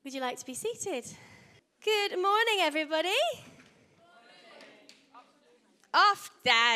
Would you like to be seated? Good morning, everybody.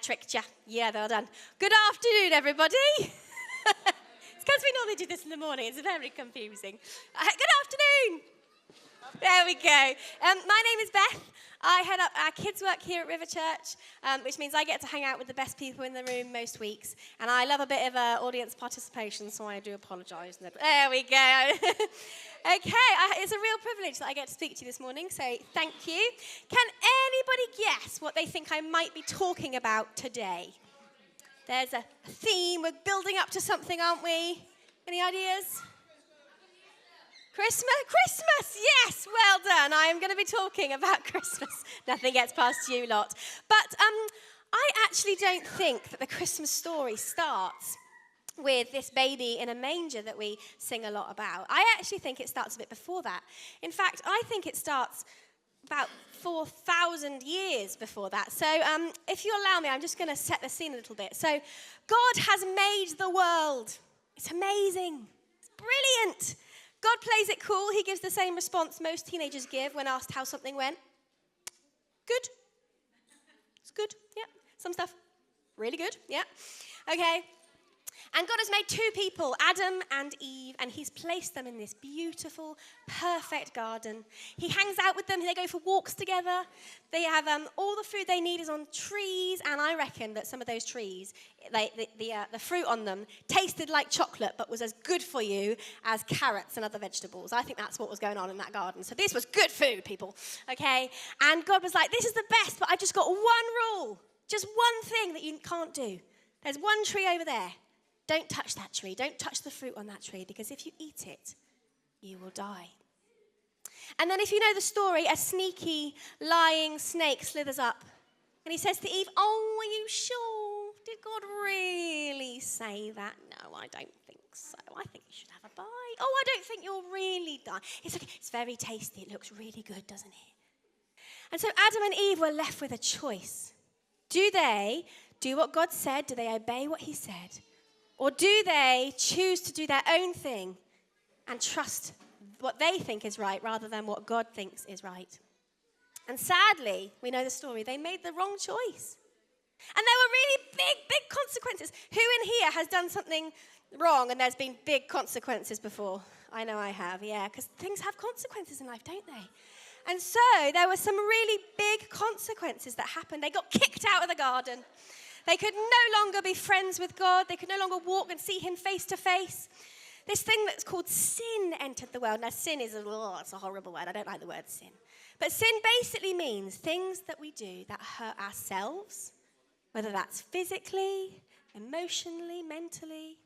Tricked ya. Yeah, well done. Good afternoon, everybody. It's because we normally do this in the morning. It's very confusing. Good afternoon. There we go. My name is Beth. I head up our kids' work here at River Church, which means I get to hang out with the best people in the room most weeks. And I love a bit of audience participation, so I do apologise. There we go. Okay, it's a real privilege that I get to speak to you this morning, so thank you. Can anybody guess what they think I might be talking about today? There's a theme. We're building up to something, aren't we? Any ideas? Christmas, yes, well done. I am going to be talking about Christmas. Nothing gets past you lot. But I actually don't think that the Christmas story starts with this baby in a manger that we sing a lot about. I actually think it starts a bit before that. In fact, I think it starts about 4,000 years before that. So if you allow me, I'm just going to set the scene a little bit. So God has made the world. It's amazing. It's brilliant. God plays it cool. He gives the same response most teenagers give when asked how something went. Good. It's good. Yeah. Some stuff really good. Yeah. Okay. And God has made two people, Adam and Eve, and he's placed them in this beautiful, perfect garden. He hangs out with them. They go for walks together. They have all the food they need is on trees, and I reckon that some of those trees, the fruit on them, tasted like chocolate, but was as good for you as carrots and other vegetables. I think that's what was going on in that garden. So this was good food, people, okay? And God was like, this is the best, but I've just got one rule, just one thing that you can't do. There's one tree over there. Don't touch that tree. Don't touch the fruit on that tree, because if you eat it, you will die. And then if you know the story, a sneaky, lying snake slithers up. And he says to Eve, oh, are you sure? Did God really say that? No, I don't think so. I think you should have a bite. Oh, I don't think you'll really die. It's okay. It's very tasty. It looks really good, doesn't it? And so Adam and Eve were left with a choice. Do they do what God said? Do they obey what he said? Or do they choose to do their own thing and trust what they think is right rather than what God thinks is right? And sadly, we know the story, they made the wrong choice. And there were really big consequences. Who in here has done something wrong and there's been big consequences before? I know I have, yeah, because things have consequences in life, don't they? And so there were some really big consequences that happened. They got kicked out of the garden. They could no longer be friends with God. They could no longer walk and see him face to face. This thing that's called sin entered the world. Now, sin is it's a horrible word. I don't like the word sin. But sin basically means things that we do that hurt ourselves, whether that's physically, emotionally, mentally,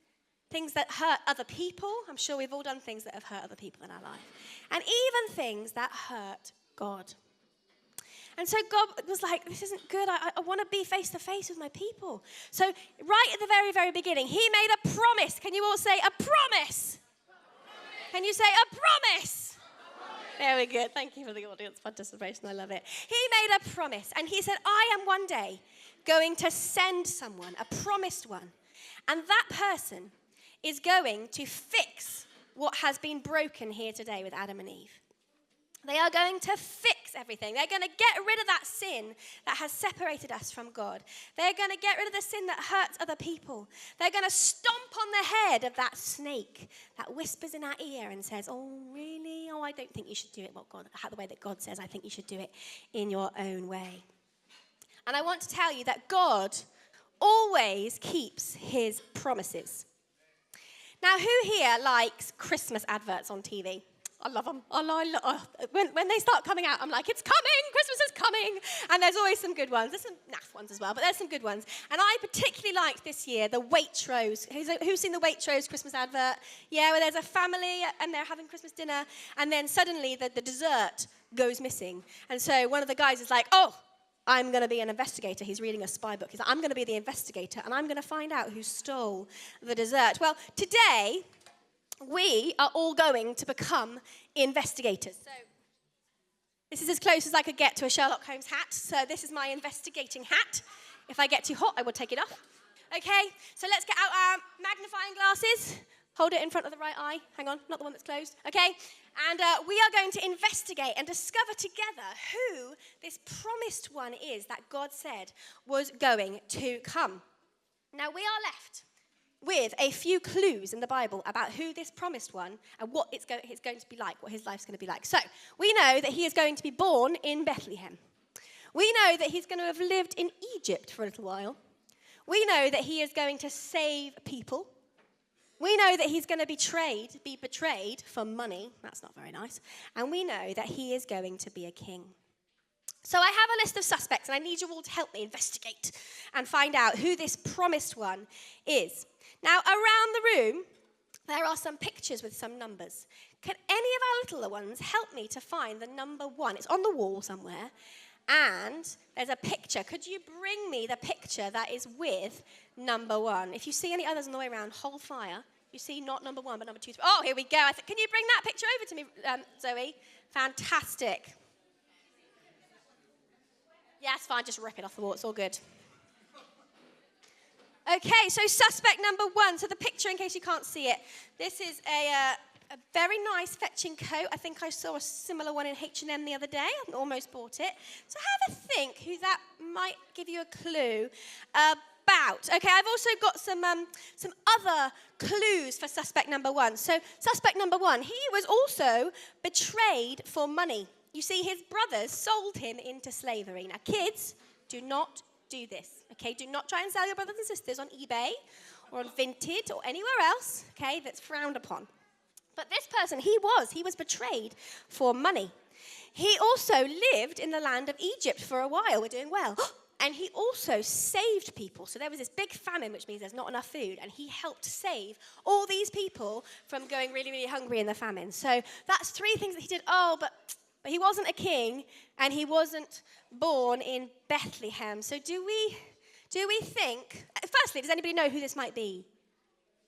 things that hurt other people. I'm sure we've all done things that have hurt other people in our life. And even things that hurt God. And so God was like, this isn't good. I want to be face to face with my people. So right at the very, very beginning, he made a promise. Can you all say a promise? Can you say a promise? Very good. Thank you for the audience participation. I love it. He made a promise. And he said, I am one day going to send someone, a promised one. And that person is going to fix what has been broken here today with Adam and Eve. They are going to fix everything. They're going to get rid of that sin that has separated us from God. They're going to get rid of the sin that hurts other people. They're going to stomp on the head of that snake that whispers in our ear and says, oh, really? Oh, I don't think you should do it the way that God says. I think you should do it in your own way. And I want to tell you that God always keeps his promises. Now, who here likes Christmas adverts on TV? I love them. When they start coming out, I'm like, it's coming, Christmas is coming. And there's always some good ones. There's some naff ones as well, but there's some good ones. And I particularly liked this year the Waitrose. Who's seen the Waitrose Christmas advert? Yeah, where there's a family and they're having Christmas dinner, and then suddenly the dessert goes missing. And so one of the guys is like, oh, I'm going to be an investigator. He's reading a spy book. He's like, I'm going to be the investigator, and I'm going to find out who stole the dessert. Well, today we are all going to become investigators. So this is as close as I could get to a Sherlock Holmes hat. So this is my investigating hat. If I get too hot, I will take it off. Okay, so let's get out our magnifying glasses. Hold it in front of the right eye. Hang on, not the one that's closed. Okay, And we are going to investigate and discover together who this promised one is that God said was going to come. Now, we are left with a few clues in the Bible about who this promised one and what it's going to be like, what his life's going to be like. So, we know that he is going to be born in Bethlehem. We know that he's going to have lived in Egypt for a little while. We know that he is going to save people. We know that he's going to be betrayed for money. That's not very nice. And we know that he is going to be a king. So I have a list of suspects, and I need you all to help me investigate and find out who this promised one is. Now, around the room, there are some pictures with some numbers. Can any of our littler ones help me to find the number 1? It's on the wall somewhere. And there's a picture. Could you bring me the picture that is with number 1? If you see any others on the way around, hold fire. You see not number 1, but number 2. Oh, here we go. Can you bring that picture over to me, Zoe? Fantastic. Yeah, it's fine. Just rip it off the wall. It's all good. Okay, so suspect number 1. So the picture, in case you can't see it, this is a very nice fetching coat. I think I saw a similar one in H&M the other day. I almost bought it. So have a think who that might give you a clue about. Okay, I've also got some other clues for suspect number 1. So suspect number 1, he was also betrayed for money. You see, his brothers sold him into slavery. Now, kids, do not do this, okay? Do not try and sell your brothers and sisters on eBay or on Vinted or anywhere else, okay, that's frowned upon. But this person, he was betrayed for money. He also lived in the land of Egypt for a while. We're doing well. And he also saved people. So there was this big famine, which means there's not enough food. And he helped save all these people from going really, really hungry in the famine. So that's 3 things that he did. Oh, but he wasn't a king, and he wasn't born in Bethlehem. So do we think, firstly, does anybody know who this might be?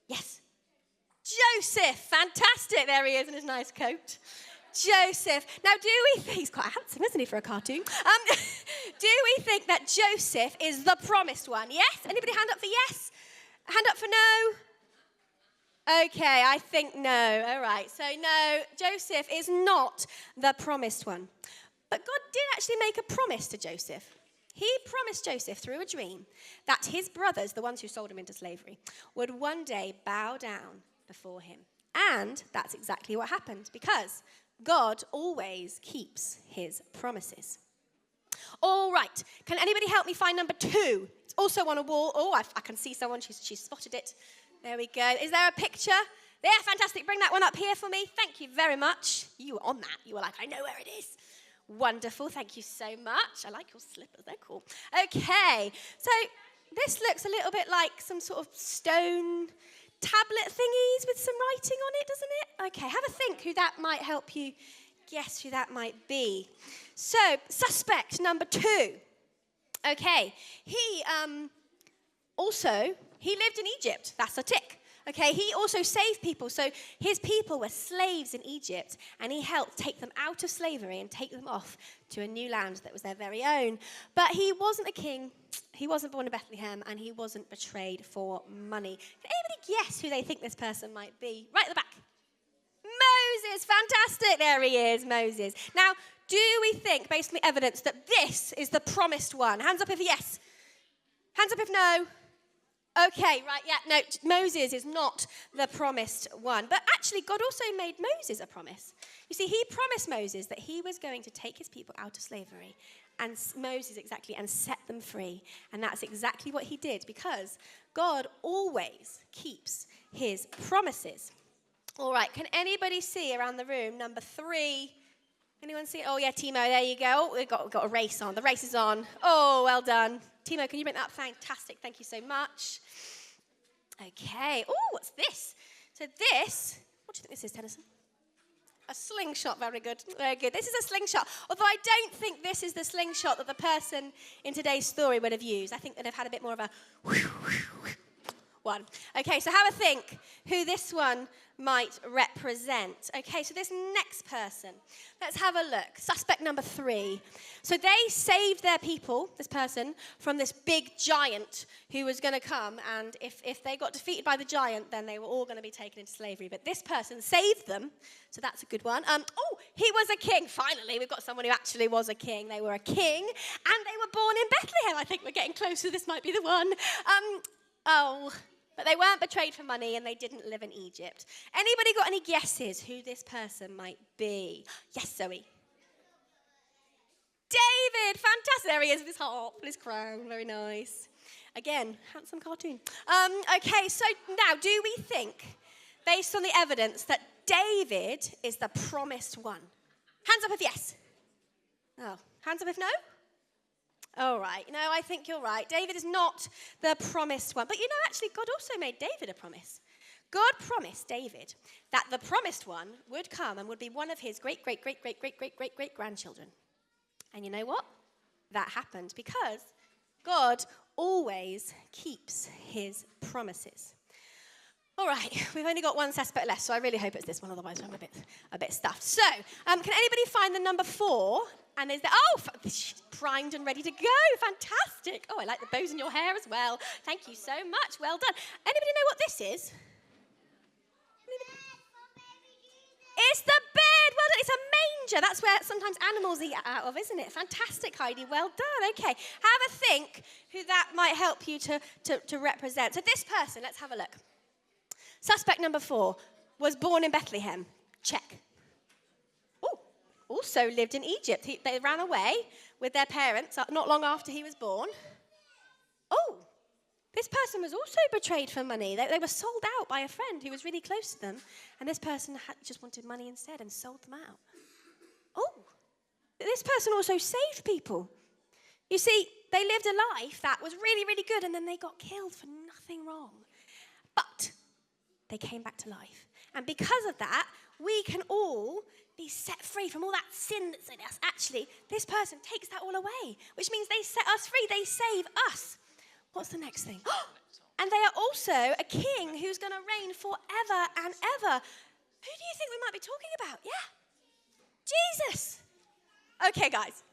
Yes. Joseph. Fantastic. There he is in his nice coat. Joseph. Now, do we think, he's quite handsome, isn't he, for a cartoon? Do we think that Joseph is the promised one? Yes? Anybody hand up for yes? Hand up for no? Okay, I think no. All right, so no, Joseph is not the promised one. But God did actually make a promise to Joseph. He promised Joseph through a dream that his brothers, the ones who sold him into slavery, would one day bow down before him. And that's exactly what happened, because God always keeps his promises. All right, can anybody help me find number 2? It's also on a wall. Oh, I can see someone. She's spotted it. There we go. Is there a picture? There, fantastic. Bring that one up here for me. Thank you very much. You were on that. You were like, I know where it is. Wonderful. Thank you so much. I like your slippers. They're cool. Okay. So this looks a little bit like some sort of stone tablet thingies with some writing on it, doesn't it? Okay. Have a think who that might help you guess who that might be. So, suspect number 2. Okay. He lived in Egypt. That's a tick. Okay, he also saved people. So his people were slaves in Egypt, and he helped take them out of slavery and take them off to a new land that was their very own. But he wasn't a king. He wasn't born in Bethlehem, and he wasn't betrayed for money. Can anybody guess who they think this person might be? Right at the back. Moses. Fantastic. There he is, Moses. Now, do we think, based on the evidence, that this is the promised one? Hands up if yes. Hands up if no. Okay, right, yeah, no, Moses is not the promised one. But actually, God also made Moses a promise. You see, he promised Moses that he was going to take his people out of slavery, and and set them free. And that's exactly what he did, because God always keeps his promises. All right, can anybody see around the room number 3? Anyone see it? Oh, yeah, Timo, there you go. Oh, we've got a race on. The race is on. Oh, well done. Timo, can you bring that up? Fantastic. Thank you so much. Okay. Oh, what's this? So this, what do you think this is, Tennyson? A slingshot. Very good. Very good. This is a slingshot. Although I don't think this is the slingshot that the person in today's story would have used. I think they'd have had a bit more of a one. Okay, so have a think who this one might represent. Okay, so this next person, let's have a look. Suspect number 3. So they saved their people, this person, from this big giant who was going to come, and if they got defeated by the giant, then they were all going to be taken into slavery. But this person saved them, so that's a good one. He was a king. Finally, we've got someone who actually was a king. They were a king, and they were born in Bethlehem. I think we're getting closer. This might be the one. But they weren't betrayed for money, and they didn't live in Egypt. Anybody got any guesses who this person might be? Yes, Zoe. David, fantastic. There he is with his harp and his crown. Very nice. Again, handsome cartoon. Okay, so now do we think, based on the evidence, that David is the promised one? Hands up if yes. Oh, hands up if no? All right. No, I think you're right. David is not the promised one. But actually, God also made David a promise. God promised David that the promised one would come and would be one of his great-great-great-great-great-great-great-grandchildren. And you know what? That happened because God always keeps his promises. All right, we've only got one suspect left, so I really hope it's this one, otherwise I'm a bit stuffed. So, can anybody find the number 4? And is there, she's primed and ready to go. Fantastic. Oh, I like the bows in your hair as well. Thank you so much. Well done. Anybody know what this is? It's the bed. Well done. It's a manger. That's where sometimes animals eat out of, isn't it? Fantastic, Heidi. Well done. Okay. Have a think who that might help you to represent. So this person, let's have a look. Suspect number 4 was born in Bethlehem. Check. Also lived in Egypt. They ran away with their parents not long after he was born. This person was also betrayed for money. They were sold out by a friend who was really close to them, and this person just wanted money instead and sold them out. This person also saved people. You see, they lived a life that was really, really good, and then they got killed for nothing wrong. But they came back to life. And because of that, we can all be set free from all that sin that's in us. Actually, this person takes that all away, which means they set us free. They save us. What's the next thing? And they are also a king who's going to reign forever and ever. Who do you think we might be talking about? Yeah? Jesus. Okay, guys.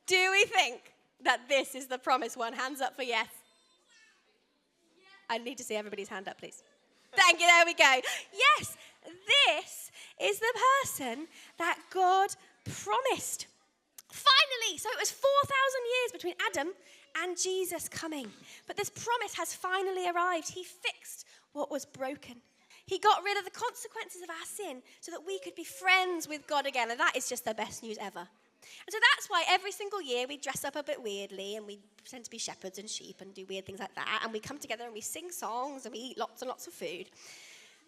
Do we think that this is the promised one? Hands up for yes. I need to see everybody's hand up, please. Thank you. There we go. Yes, this is the person that God promised. Finally, so it was 4,000 years between Adam and Jesus coming. But this promise has finally arrived. He fixed what was broken. He got rid of the consequences of our sin so that we could be friends with God again. And that is just the best news ever. And so that's why every single year we dress up a bit weirdly and we pretend to be shepherds and sheep and do weird things like that. And we come together and we sing songs and we eat lots and lots of food.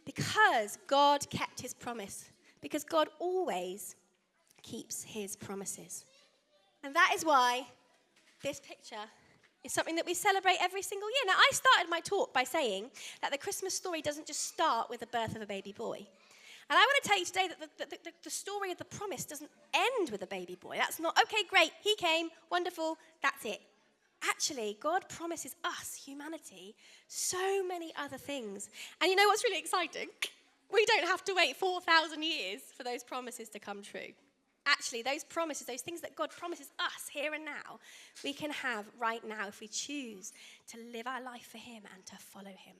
Because God kept his promise. Because God always keeps his promises. And that is why this picture is something that we celebrate every single year. Now, I started my talk by saying that the Christmas story doesn't just start with the birth of a baby boy. And I want to tell you today that the story of the promise doesn't end with a baby boy. That's not, okay, great, he came, wonderful, that's it. Actually, God promises us, humanity, so many other things. And you know what's really exciting? We don't have to wait 4,000 years for those promises to come true. Actually, those promises, those things that God promises us here and now, we can have right now if we choose to live our life for him and to follow him.